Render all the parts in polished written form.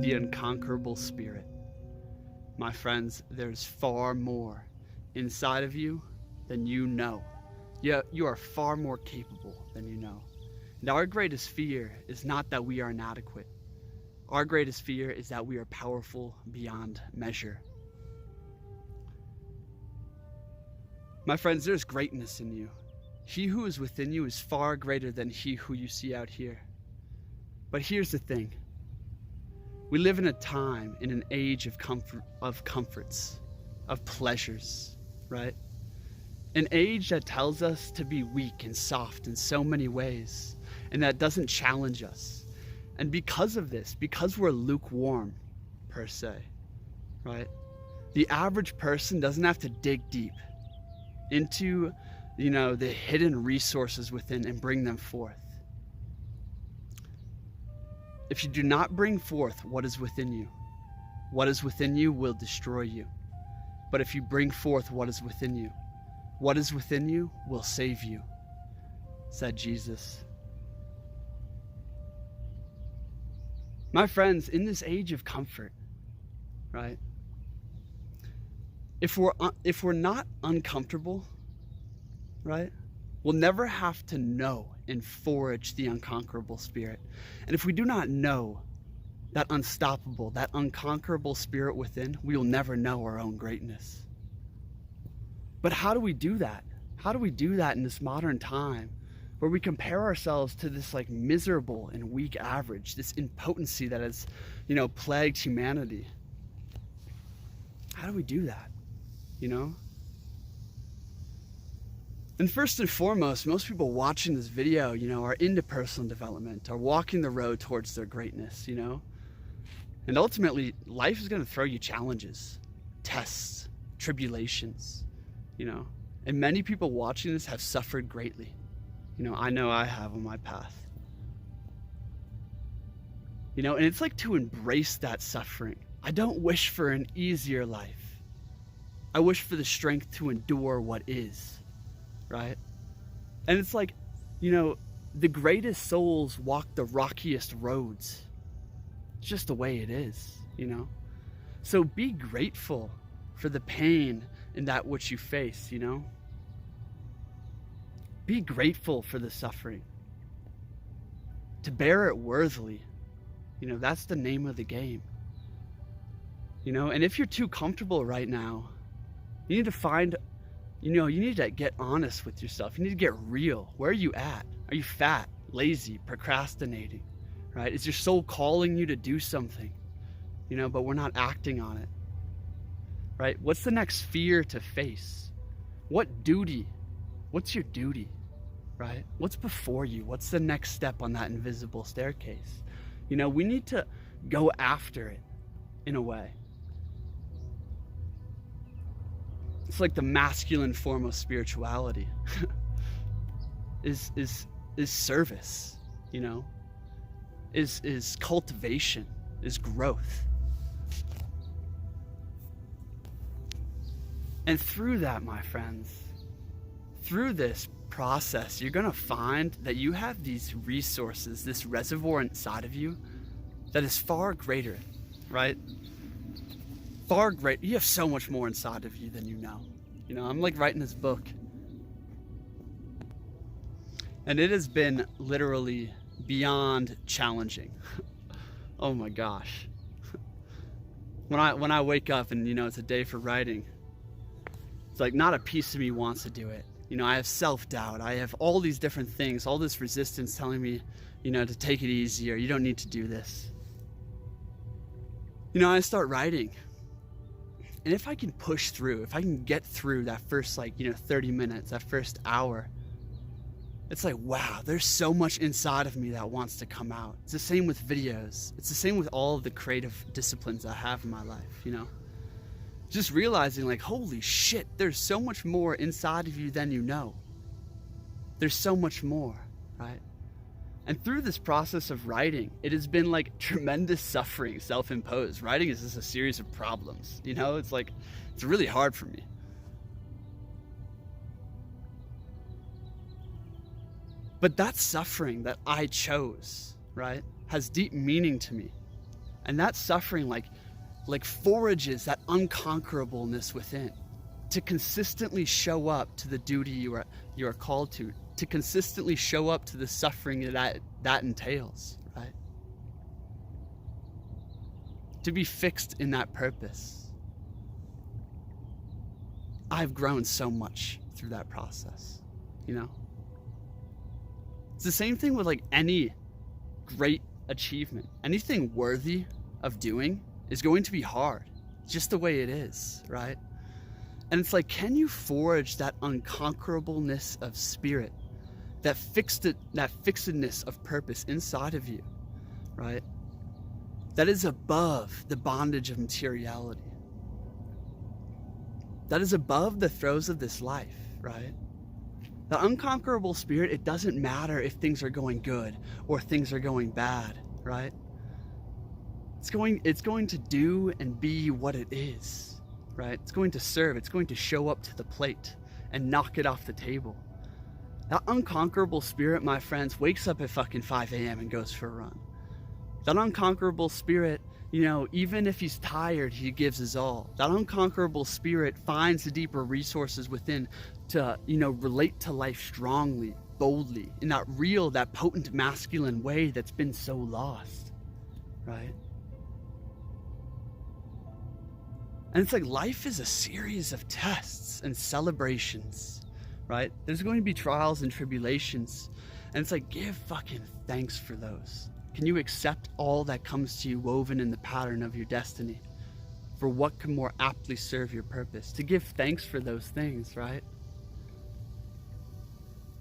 the Unconquerable Spirit. My friends, there's far more inside of you than you know. You are far more capable than you know. And our greatest fear is not that we are inadequate. Our greatest fear is that we are powerful beyond measure. My friends, there's greatness in you. He who is within you is far greater than he who you see out here. But here's the thing. We live in a time, in an age of comforts, of pleasures, right? An age that tells us to be weak and soft in so many ways, and that doesn't challenge us. And because of this, because we're lukewarm, per se, right? The average person doesn't have to dig deep into, the hidden resources within and bring them forth. If you do not bring forth what is within you will destroy you. But if you bring forth what is within you will save you, said Jesus. My friends, in this age of comfort, right? If we're not uncomfortable, right? We'll never have to know and forage the unconquerable spirit. And if we do not know that unstoppable, that unconquerable spirit within, we will never know our own greatness. But how do we do that? How do we do that in this modern time where we compare ourselves to this miserable and weak average, this impotency that has, plagued humanity? How do we do that? And first and foremost, most people watching this video, are into personal development, are walking the road towards their greatness, And ultimately, life is going to throw you challenges, tests, tribulations, And many people watching this have suffered greatly. I know I have on my path. And it's to embrace that suffering. I don't wish for an easier life. I wish for the strength to endure what is. Right? And it's the greatest souls walk the rockiest roads. It's just the way it is, So be grateful for the pain in that which you face, Be grateful for the suffering. To bear it worthily, that's the name of the game. And if you're too comfortable right now, you need to find you need to get honest with yourself. You need to get real. Where are you at? Are you fat, lazy, procrastinating, right? Is your soul calling you to do something, but we're not acting on it, right? What's the next fear to face? What's your duty, right? What's before you? What's the next step on that invisible staircase? We need to go after it in a way. It's the masculine form of spirituality is service, is cultivation, is growth. And through that, my friends, through this process, you're going to find that you have these resources, this reservoir inside of you that is far greater, right? Far greater. You have so much more inside of you than you know. I'm writing this book. And it has been literally beyond challenging. Oh my gosh. When I wake up and, it's a day for writing, it's not a piece of me wants to do it. I have self-doubt. I have all these different things, all this resistance telling me, to take it easy or you don't need to do this. I start writing. And if I can push through, if I can get through that first 30 minutes, that first hour, it's wow, there's so much inside of me that wants to come out. It's the same with videos. It's the same with all of the creative disciplines I have in my life, Just realizing holy shit, there's so much more inside of you than you know. There's so much more, right? And through this process of writing, it has been tremendous suffering, self-imposed. Writing is just a series of problems, it's really hard for me. But that suffering that I chose, right, has deep meaning to me. And that suffering like forages that unconquerableness within, to consistently show up to the duty you are called to consistently show up to the suffering that entails, right? To be fixed in that purpose. I've grown so much through that process, you know? It's the same thing with like any great achievement. Anything worthy of doing is going to be hard, just the way it is, right? And it's like, can you forage that unconquerableness of spirit, that fixedness of purpose inside of you, right? That is above the bondage of materiality. That is above the throes of this life, right? The unconquerable spirit, it doesn't matter if things are going good or things are going bad, right? It's going to do and be what it is, right? It's going to serve. It's going to show up to the plate and knock it off the table. That unconquerable spirit, my friends, wakes up at fucking 5 a.m. and goes for a run. That unconquerable spirit, you know, even if he's tired, he gives his all. That unconquerable spirit finds the deeper resources within to, you know, relate to life strongly, boldly, in that real, that potent masculine way that's been so lost, right? And it's like life is a series of tests and celebrations, right? There's going to be trials and tribulations. And it's like, give fucking thanks for those. Can you accept all that comes to you woven in the pattern of your destiny for what can more aptly serve your purpose? To give thanks for those things, right?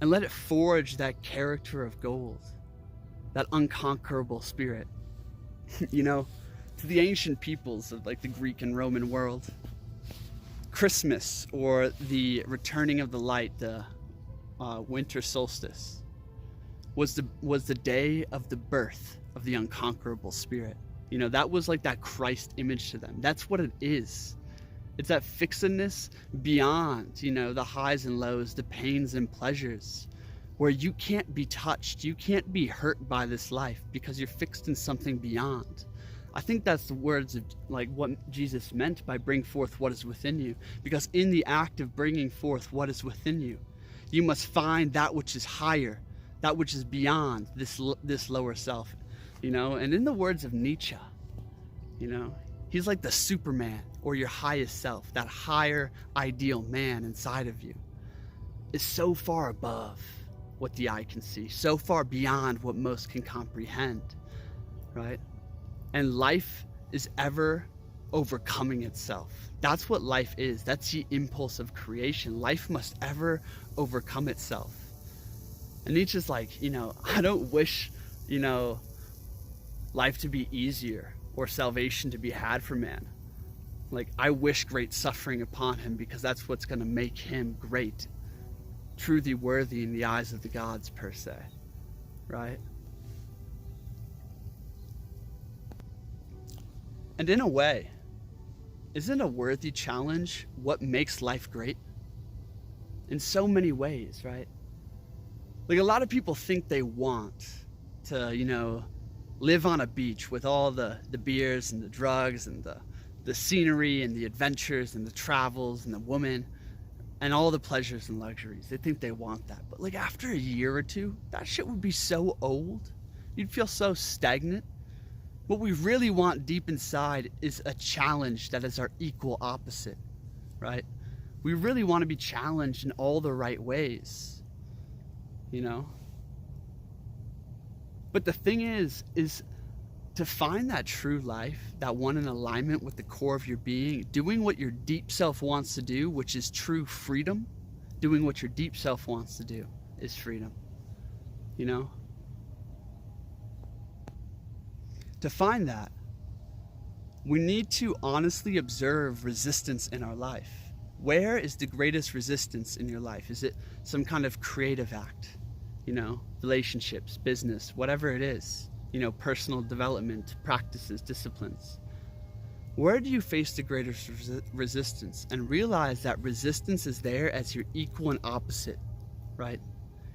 And let it forge that character of gold, that unconquerable spirit. You know, to the ancient peoples of like the Greek and Roman world, Christmas, or the returning of the light, the winter solstice, was the day of the birth of the unconquerable spirit. You know, that was like that Christ image to them. That's what it is. It's that fixedness beyond, you know, the highs and lows, the pains and pleasures, where you can't be touched, you can't be hurt by this life because you're fixed in something beyond. I think that's the words of like what Jesus meant by bring forth what is within you, because in the act of bringing forth what is within you, you must find that which is higher, that which is beyond this lower self, you know. And in the words of Nietzsche, you know, he's like the Superman, or your highest self. That higher ideal man inside of you is so far above what the eye can see, so far beyond what most can comprehend, right? And life is ever overcoming itself. That's what life is. That's the impulse of creation. Life must ever overcome itself. And Nietzsche's like, you know, I don't wish, you know, life to be easier or salvation to be had for man. Like, I wish great suffering upon him, because that's what's going to make him great, truly worthy in the eyes of the gods, per se, right? And in a way, isn't a worthy challenge what makes life great? In so many ways, right? Like, a lot of people think they want to, you know, live on a beach with all the beers and the drugs and the scenery and the adventures and the travels and the woman and all the pleasures and luxuries. They think they want that. But like, after a year or two, that shit would be so old. You'd feel so stagnant. What we really want deep inside is a challenge that is our equal opposite, right? We really want to be challenged in all the right ways, you know? But the thing is to find that true life, that one in alignment with the core of your being, doing what your deep self wants to do, which is true freedom. Doing what your deep self wants to do is freedom, you know? To find that, we need to honestly observe resistance in our life. Where is the greatest resistance in your life? Is it some kind of creative act? You know, relationships, business, whatever it is, you know, personal development, practices, disciplines. Where do you face the greatest resistance? And realize that resistance is there as your equal and opposite, right?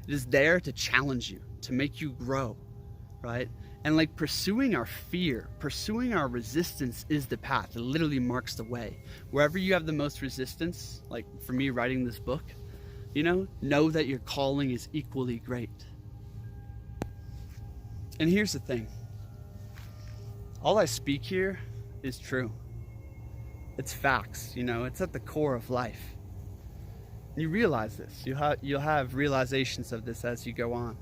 It is there to challenge you, to make you grow, right? And like pursuing our fear, pursuing our resistance is the path. It literally marks the way. Wherever you have the most resistance, like for me writing this book, know that your calling is equally great. And here's the thing. All I speak here is true. It's facts, it's at the core of life. You realize this. You'll have realizations of this as you go on.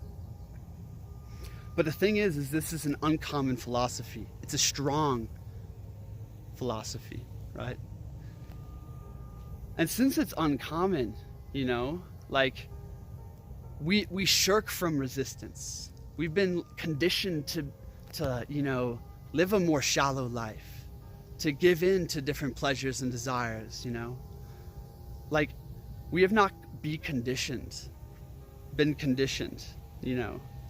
But the thing is this is an uncommon philosophy. It's a strong philosophy, right? And since it's uncommon, like we shirk from resistance. We've been conditioned to live a more shallow life, to give in to different pleasures and desires, like we have not been conditioned,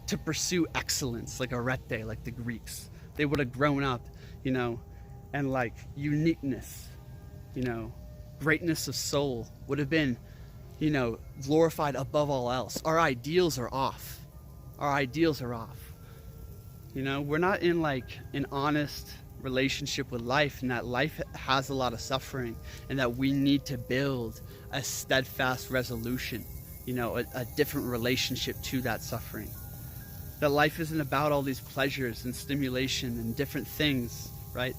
to pursue excellence, like arete, like the Greeks. They would have grown up, and like uniqueness, greatness of soul would have been, glorified above all else. Our ideals are off. We're not in like an honest relationship with life, and that life has a lot of suffering, and that we need to build a steadfast resolution, a different relationship to that suffering. That life isn't about all these pleasures and stimulation and different things, right?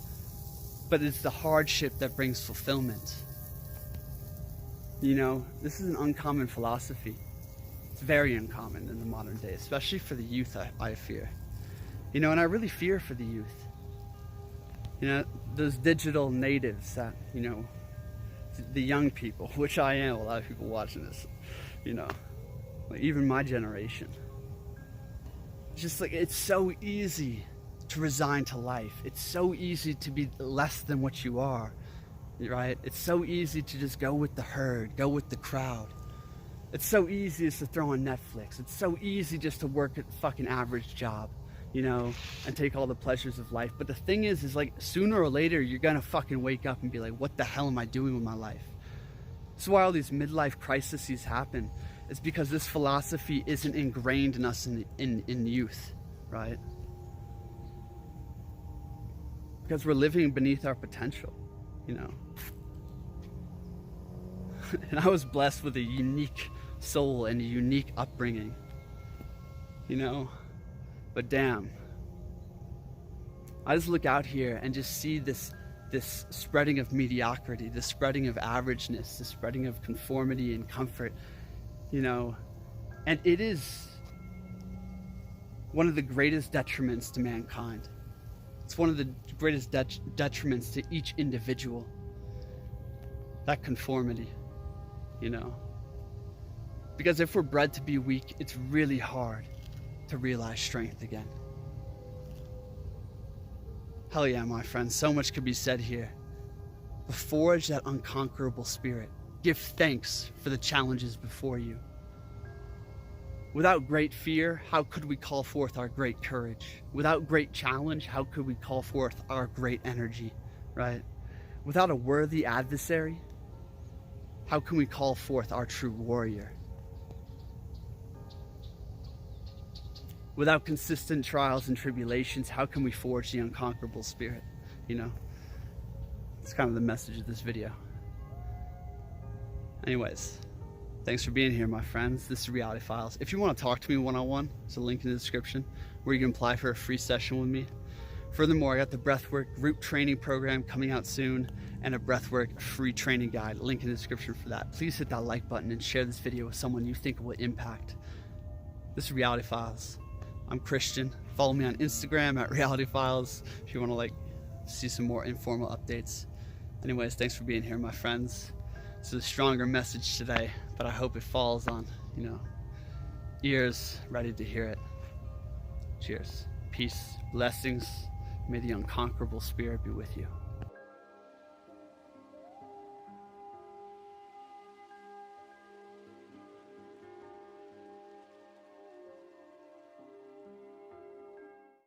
But it's the hardship that brings fulfillment. This is an uncommon philosophy. It's very uncommon in the modern day, especially for the youth, I fear. And I really fear for the youth. Those digital natives that, the young people, which I am, a lot of people watching this, like even my generation. Just like, it's so easy to resign to life. It's so easy to be less than what you are, right? It's so easy to just go with the herd, go with the crowd. It's so easy just to throw on Netflix. It's so easy just to work at a fucking average job, and take all the pleasures of life. But the thing is like sooner or later, you're gonna fucking wake up and be like, what the hell am I doing with my life? That's why all these midlife crises happen. It's because this philosophy isn't ingrained in us in youth, right? Because we're living beneath our potential, And I was blessed with a unique soul and a unique upbringing, But damn, I just look out here and just see this spreading of mediocrity, the spreading of averageness, the spreading of conformity and comfort, and it is one of the greatest detriments to mankind. It's one of the greatest detriments to each individual, that conformity, because if we're bred to be weak, it's really hard to realize strength again. Hell yeah, my friends, so much could be said here. But forage that unconquerable spirit. Give thanks for the challenges before you. Without great fear, how could we call forth our great courage? Without great challenge, how could we call forth our great energy, right? Without a worthy adversary, how can we call forth our true warrior? Without consistent trials and tribulations, how can we forge the unconquerable spirit? It's kind of the message of this video. Anyways, thanks for being here, my friends. This is Reality Files. If you want to talk to me one-on-one, there's a link in the description where you can apply for a free session with me. Furthermore, I got the breathwork group training program coming out soon, and a breathwork free training guide. Link in the description for that. Please hit that like button and share this video with someone you think it will impact. This is Reality Files. I'm Christian. Follow me on Instagram at Reality Files if you want to see some more informal updates. Anyways, thanks for being here, my friends. It's a stronger message today, but I hope it falls on, ears ready to hear it. Cheers. Peace. Blessings. May the unconquerable spirit be with you.